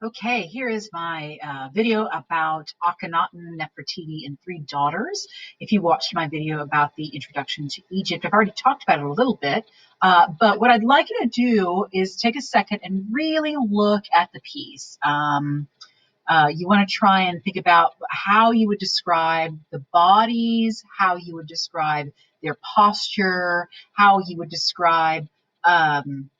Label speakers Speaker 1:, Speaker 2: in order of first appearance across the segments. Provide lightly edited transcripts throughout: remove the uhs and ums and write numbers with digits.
Speaker 1: Okay, here is my video about Akhenaten, Nefertiti, and three daughters. If you watched my video about the introduction to Egypt, I've already talked about it a little bit, but what I'd like you to do is take a second and really look at the piece. You want to try and think about how you would describe the bodies, how you would describe their posture, um,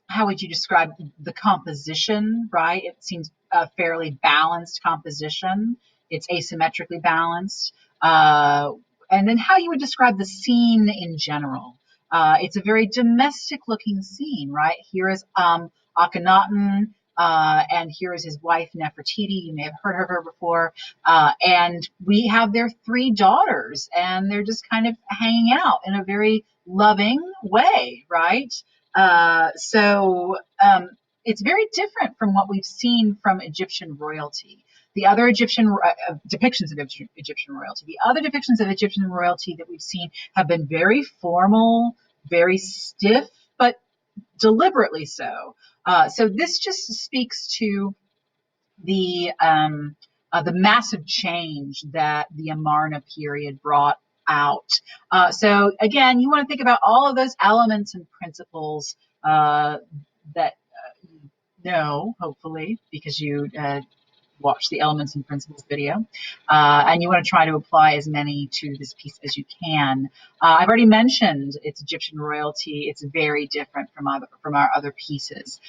Speaker 1: how would you describe the composition, right? It seems a fairly balanced composition. It's asymmetrically balanced. And then how you would describe the scene in general. It's a very domestic looking scene, right? Here is Akhenaten, and here is his wife Nefertiti. You may have heard of her before. And we have their three daughters, and they're just kind of hanging out in a very loving way, right? So it's very different from what we've seen from Egyptian royalty. The other Egyptian depictions of Egyptian royalty, the other depictions of Egyptian royalty that we've seen have been very formal, very stiff, but deliberately so. So this just speaks to the massive change that the Amarna period brought out. So again, you want to think about all of those elements and principles that you know, hopefully, because you watch the Elements and Principles video. And you want to try to apply as many to this piece as you can. I've already mentioned it's Egyptian royalty. It's very different from our other pieces.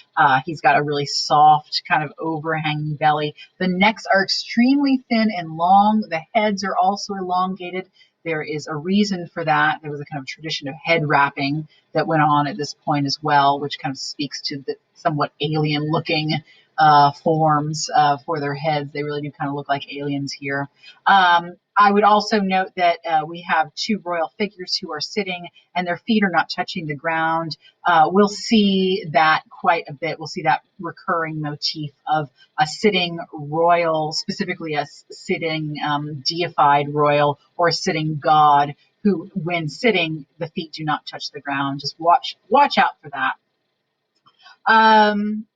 Speaker 1: He's got a really soft, kind of overhanging belly. The necks are extremely thin and long. The heads are also elongated. There is a reason for that. There was a kind of tradition of head wrapping that went on at this point as well, which kind of speaks to the somewhat alien looking forms for their heads. They really do kind of look like aliens here. I would also note that we have two royal figures who are sitting and their feet are not touching the ground. We'll see that quite a bit. We'll see that recurring motif of a sitting royal, specifically a sitting deified royal or a sitting god who, when sitting, the feet do not touch the ground. Just watch out for that.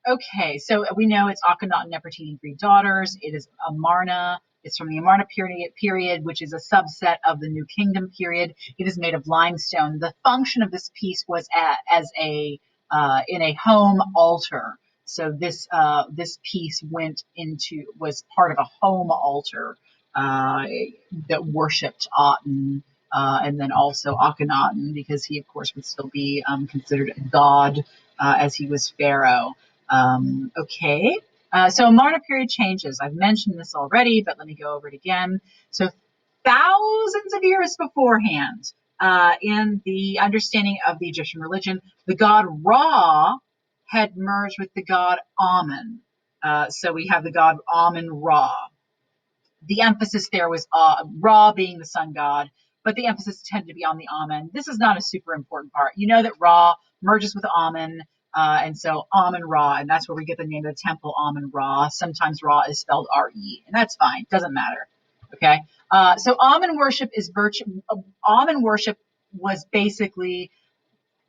Speaker 1: Okay, so we know it's Akhenaten, Nefertiti, and three daughters. It is Amarna. It's from the Amarna period, which is a subset of the New Kingdom period. It is made of limestone. The function of this piece was as a in a home altar. So this piece was part of a home altar that worshipped Aten. And then also Akhenaten, because he, of course, would still be considered a god as he was pharaoh. Okay, so Amarna period changes. I've mentioned this already, but let me go over it again. So thousands of years beforehand, in the understanding of the Egyptian religion, the god Ra had merged with the god Amen. So we have the god Amen Ra. The emphasis there was Ra being the sun god, but the emphasis tended to be on the Amen. This is not a super important part. You know that Ra merges with Amen, and so Amen Ra, and that's where we get the name of the temple, Amen Ra. Sometimes Ra is spelled R-E, and that's fine. Doesn't matter. Okay. So Amen worship Amen worship was basically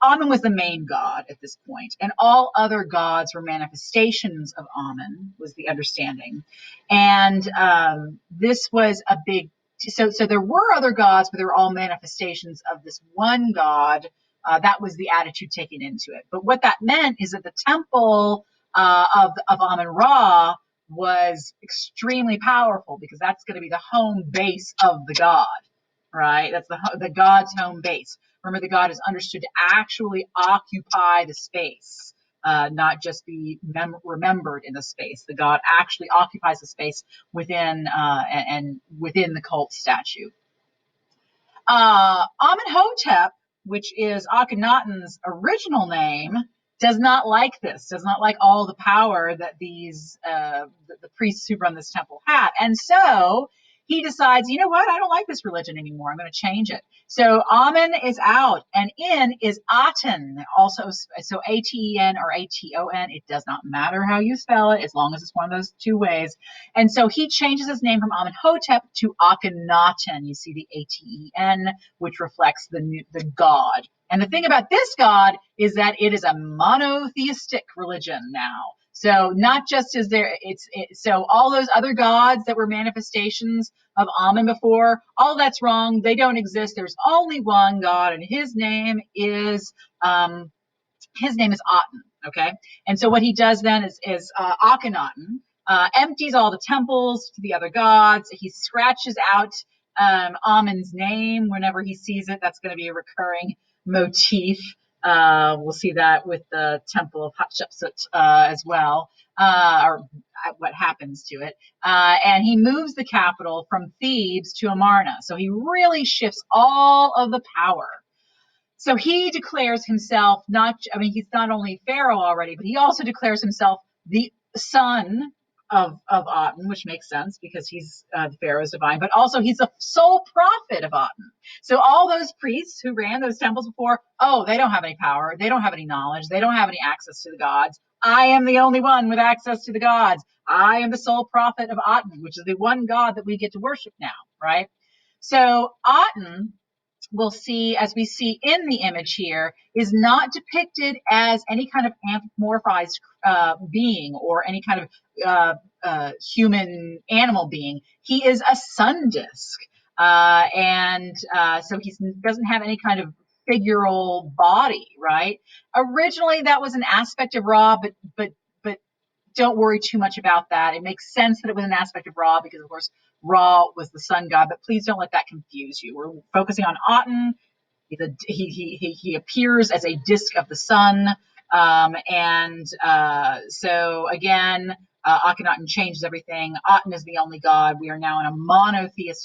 Speaker 1: Amen was the main god at this point, and all other gods were manifestations of Amen, was the understanding. And this was a big, so there were other gods, but they were all manifestations of this one god. That was the attitude taken into it. But what that meant is that the temple of Amen Ra was extremely powerful because that's going to be the home base of the god, right? That's the god's home base. Remember, the god is understood to actually occupy the space, not just be remembered in the space. The god actually occupies the space within and within the cult statue. Amenhotep, which is Akhenaten's original name, does not like this, does not like all the power that these the priests who run this temple had. And so he decides, you know what, I don't like this religion anymore. I'm going to change it. So Amen is out, and in is Aten, also, so Aten or Aton. It does not matter how you spell it, as long as it's one of those two ways. And so he changes his name from Amenhotep to Akhenaten. You see the Aten, which reflects the god. And the thing about this god is that it is a monotheistic religion now. So not just is there, so all those other gods that were manifestations of Amen before, all that's wrong. They don't exist. There's only one God, and um, his name is Aten. Okay, and so what he does then is Akhenaten empties all the temples to the other gods. He scratches out Amen's name whenever he sees it. That's going to be a recurring motif. We'll see that with the Temple of Hatshepsut as well, or what happens to it. And he moves the capital from Thebes to Amarna. So he really shifts all of the power. So he declares himself he's not only Pharaoh already, but he also declares himself the son of Aten, which makes sense because he's Pharaoh's divine, but also he's the sole prophet of Aten. So all those priests who ran those temples before, they don't have any power. They don't have any knowledge. They don't have any access to the gods. I am the only one with access to the gods. I am the sole prophet of Aten, which is the one god that we get to worship now, right? So Aten, we'll see, as we see in the image here, is not depicted as any kind of anthropomorphized being or any kind of human animal being. He is a sun disk. So he doesn't have any kind of figural body, right? Originally, that was an aspect of Ra, but don't worry too much about that. It makes sense that it was an aspect of Ra because, of course, Ra was the sun god, but please don't let that confuse you. We're focusing on Aten. He appears as a disk of the sun. So again, Akhenaten changes everything. Aten is the only god. We are now in a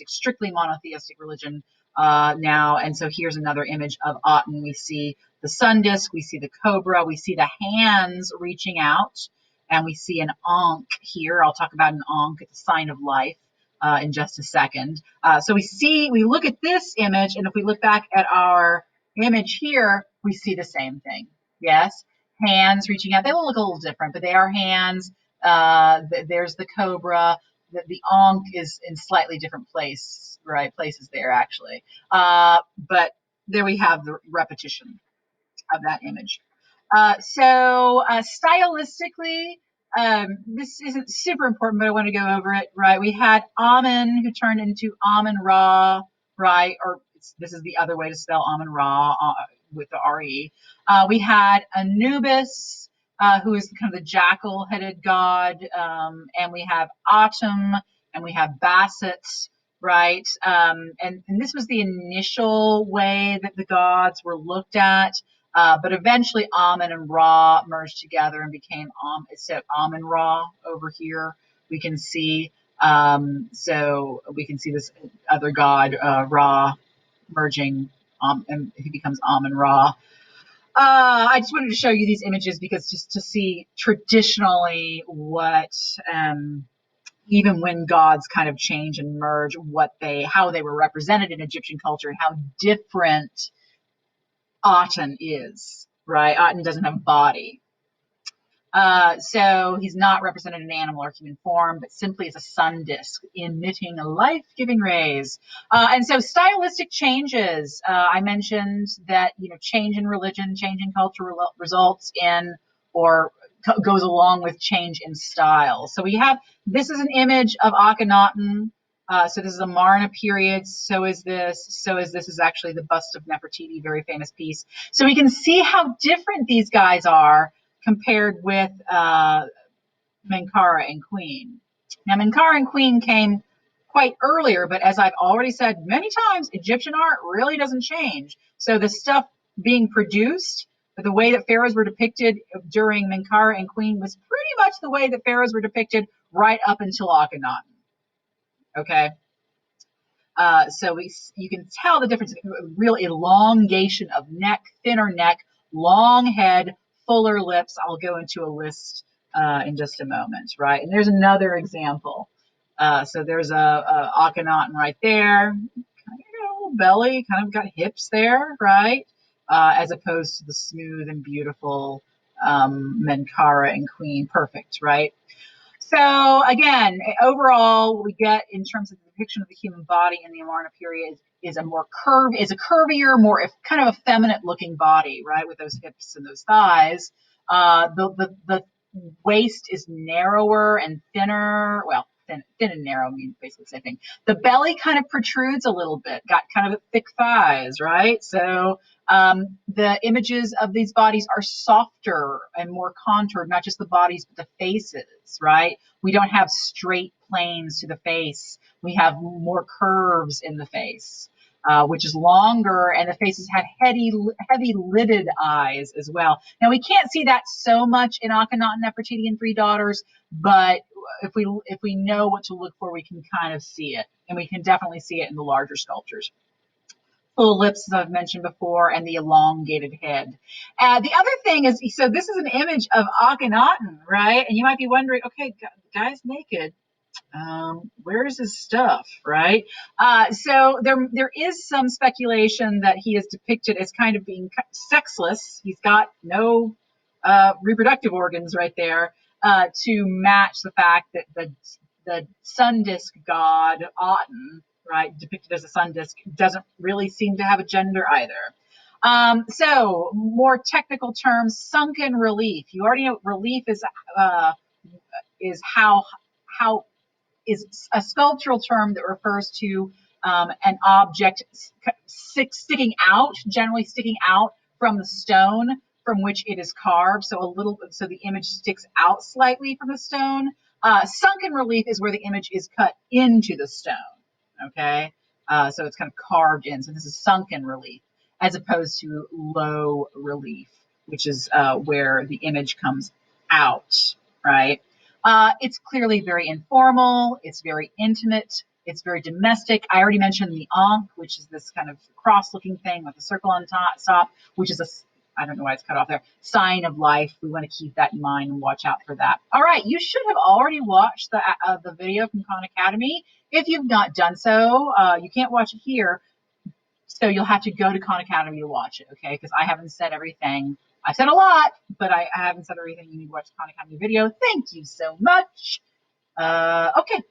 Speaker 1: strictly monotheistic religion now. And so here's another image of Aten. We see the sun disk, we see the cobra, we see the hands reaching out, and we see an Ankh here. I'll talk about an Ankh. It's a sign of life in just a second. So we look at this image, and if we look back at our image here, we see the same thing. Yes, hands reaching out. They will look a little different, but they are hands. There's the cobra. The Ankh is in slightly different places there actually. But there we have the repetition of that image. Stylistically, this isn't super important, but I want to go over it, right? We had Amen, who turned into Amen Ra, right? Or this is the other way to spell Amen Ra with the R-E. We had Anubis, who is kind of the jackal-headed god, and we have Atum, and we have Basset, right? And this was the initial way that the gods were looked at. But eventually Amen and Ra merged together and became Amen Ra over here. We can see, so we can see this other god, Ra, merging, and he becomes Amen Ra. I just wanted to show you these images because just to see traditionally what, even when gods kind of change and merge, how they were represented in Egyptian culture and how different Aten is, right? Aten doesn't have a body. So he's not represented in animal or human form, but simply as a sun disk emitting life-giving rays. And so stylistic changes. I mentioned that, change in religion, change in culture results in or goes along with change in style. So this is an image of Akhenaten. So this is Amarna period. So is this is actually the bust of Nefertiti, very famous piece. So we can see how different these guys are compared with Menkaure and Queen. Now, Menkaure and Queen came quite earlier, but as I've already said many times, Egyptian art really doesn't change. So the stuff being produced, the way that pharaohs were depicted during Menkaure and Queen was pretty much the way that pharaohs were depicted right up until Akhenaten. Okay. So you can tell the difference, real elongation of neck, thinner neck, long head, fuller lips. I'll go into a list in just a moment, right? And there's another example. So there's a Akhenaten right there, kind of belly, kind of got hips there, right? As opposed to the smooth and beautiful Menkaure and Queen, perfect, right? So again, overall, we get in terms of the depiction of the human body in the Amarna period is a curvier, more kind of effeminate looking body, right, with those hips and those thighs. The waist is narrower and thinner. Well, thin and narrow mean basically the same thing. The belly kind of protrudes a little bit, got kind of thick thighs, right? So the images of these bodies are softer and more contoured, not just the bodies, but the faces, right? We don't have straight planes to the face. We have more curves in the face. Which is longer, and the faces have heavy lidded eyes as well. Now we can't see that so much in Akhenaten, Nefertiti, and Three Daughters, but if we know what to look for, we can kind of see it, and we can definitely see it in the larger sculptures. Full lips, as I've mentioned before, and the elongated head. The other thing is, so this is an image of Akhenaten, right? And you might be wondering, okay, guy's naked. Where's his stuff, right? So there is some speculation that he is depicted as kind of being sexless. He's got no reproductive organs right there to match the fact that the sun disk god Aten, right, depicted as a sun disk, doesn't really seem to have a gender either. So more technical terms, sunken relief. You already know relief is how is a sculptural term that refers to an object sticking out, generally sticking out from the stone from which it is carved. So the image sticks out slightly from the stone. Sunken relief is where the image is cut into the stone. Okay, so it's kind of carved in. So this is sunken relief, as opposed to low relief, which is where the image comes out, right? It's clearly very informal. It's very intimate. It's very domestic. I already mentioned the ankh, which is this kind of cross-looking thing with a circle on top, which is I don't know why it's cut off there, sign of life. We want to keep that in mind and watch out for that. All right, you should have already watched the video from Khan Academy. If you've not done so, you can't watch it here. So you'll have to go to Khan Academy to watch it, okay? Because I haven't said everything. I've said a lot, but I haven't said everything. You need to watch the Khan Academy video. Thank you so much. Okay,